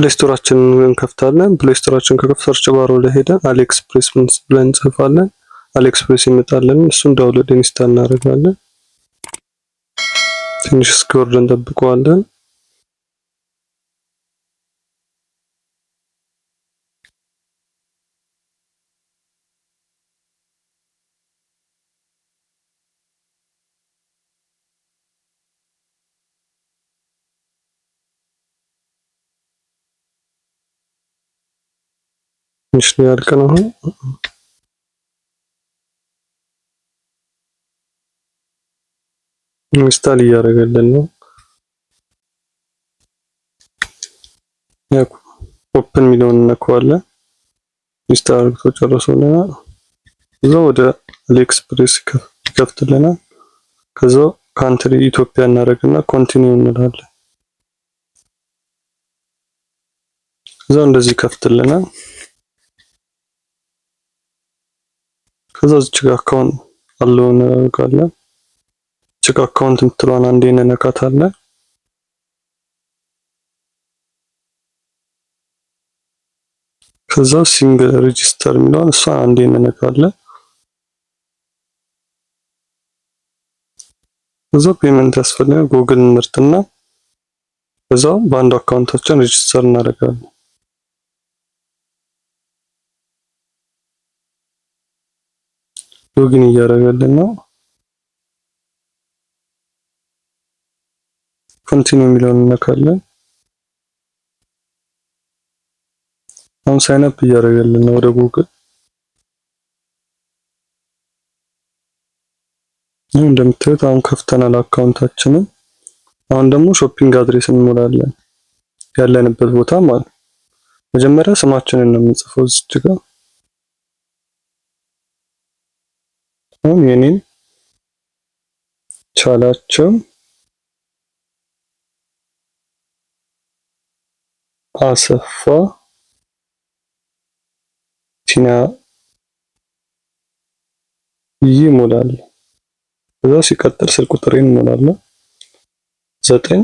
ፕሌይ ስቶራችንን እንከፍታለን። ፕሌይ ስቶራችን ከከፍተን ሰርች ባሩ ላይ ሄደን አሊኤክስፕሬስ ብለን እንጽፋለን። አሊኤክስፕሬስ ይመጣልን። እሱን ዳውንሎድ ኢንስታል እናደርጋለን። ትንሽ እስኪወርድ እንጠብቀዋለን። ትንሽ ያልቅ ነው። ኢንስታል እያደረገልን ነው። ኦፕን የሚለውን እንነካዋለን። ኢንስታል አድርጎ ጨርሶልናል። ከዛው ወደ አሊኤክስፕሬስ ይከፍትልናል። ከዛው ካንትሪ ኢትዮጵያ እናደርግና ኮንቲኒው እንላለን። ከዛው እንደዚህ ይከፍትልናል። ከዛው እዚህ ጋር አካውንት አለው እናደርጋለን። እዚህ ጋር አካውንት የምትለዋን አንዴ እንነካታለን። ከዛው ሲንግል ሬጂስተር የሚለውን እሷን አንዴ እንነካለን። ከዛው ፔመንት ያስፈልጋል። ጉግል እንመርጥና ከዛው በአንዱ አካውንታችን ሬጂስተር እናደርጋለን። ሎጊን እያደረገልን ነው። ኮንቲኒው የሚለውን እንነካለን። አሁን ሳይን አፕ እያደረገልን ነው ወደ ጉግል። እንደምታዩት አሁን ከፍተናል አካውንታችንን። አሁን ደግሞ ሾፒንግ አድሬስ እንሞላለን፣ ያለንበት ቦታ ማለት ነው። መጀመሪያ ስማችንን ነው የምንጽፈው እዚህ ጋር። አሁን የኔን ቻላቸው አሰፋ ቲና ይሞላል። ከዛ ሲቀጥል ስልክ ቁጥሬን እሞላለሁ 9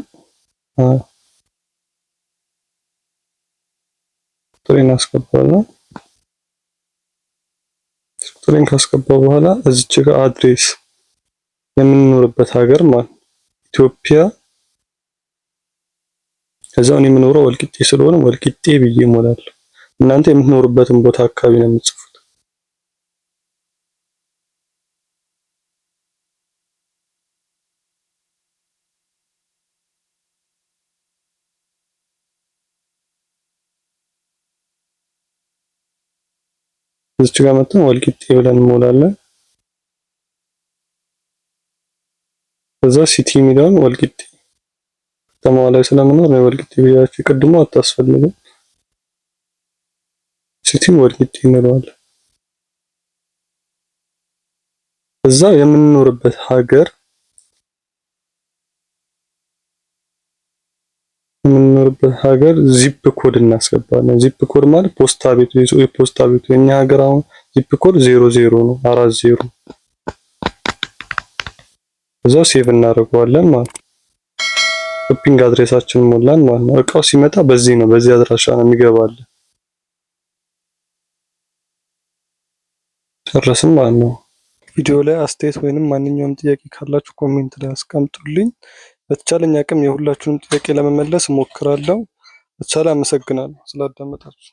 ቁጥሬን አስገባለሁ። ቁጥሬን ካስገባው በኋላ እዚች ጋር አድሬስ የምንኖርበት ሀገር ማለት ኢትዮጵያ። ከዛው እኔ የምኖረው ወልቂጤ ስለሆነ ወልቂጤ ብዬ እሞላለሁ። እናንተ የምትኖሩበትን ቦታ አካባቢ ነው የምትጽፉት። እዚህ ጋር መጥተን ወልቂጤ ብለን እንሞላለን። ከዛ ሲቲ የሚለውን ወልቂጤ ከተማዋ ላይ ስለምኖር ነው ወልቂጤ ብያችሁ። ቅድሞ አታስፈልግም። ሲቲ ወልቂጤ እንለዋለን። እዛ የምንኖርበት ሀገር ዚፕ ኮድ እናስገባለን። ዚፕ ኮድ ማለት ፖስታ ቤቱ የፖስታ ቤቱ የኛ ሀገር አሁን ዚፕ ኮድ 00 ነው 40። እዛው ሴቭ እናደርገዋለን ማለት ነው። ሾፒንግ አድሬሳችንን ሞላን ማለት ነው። እቃው ሲመጣ በዚህ ነው በዚህ አድራሻ ነው የሚገባልን። ጨረስን ማለት ነው። ቪዲዮ ላይ አስተያየት ወይንም ማንኛውም ጥያቄ ካላችሁ ኮሜንት ላይ አስቀምጡልኝ። በተቻለኝ አቅም የሁላችሁንም ጥያቄ ለመመለስ እሞክራለሁ። በተቻለ አመሰግናለሁ ስላዳመጣችሁ።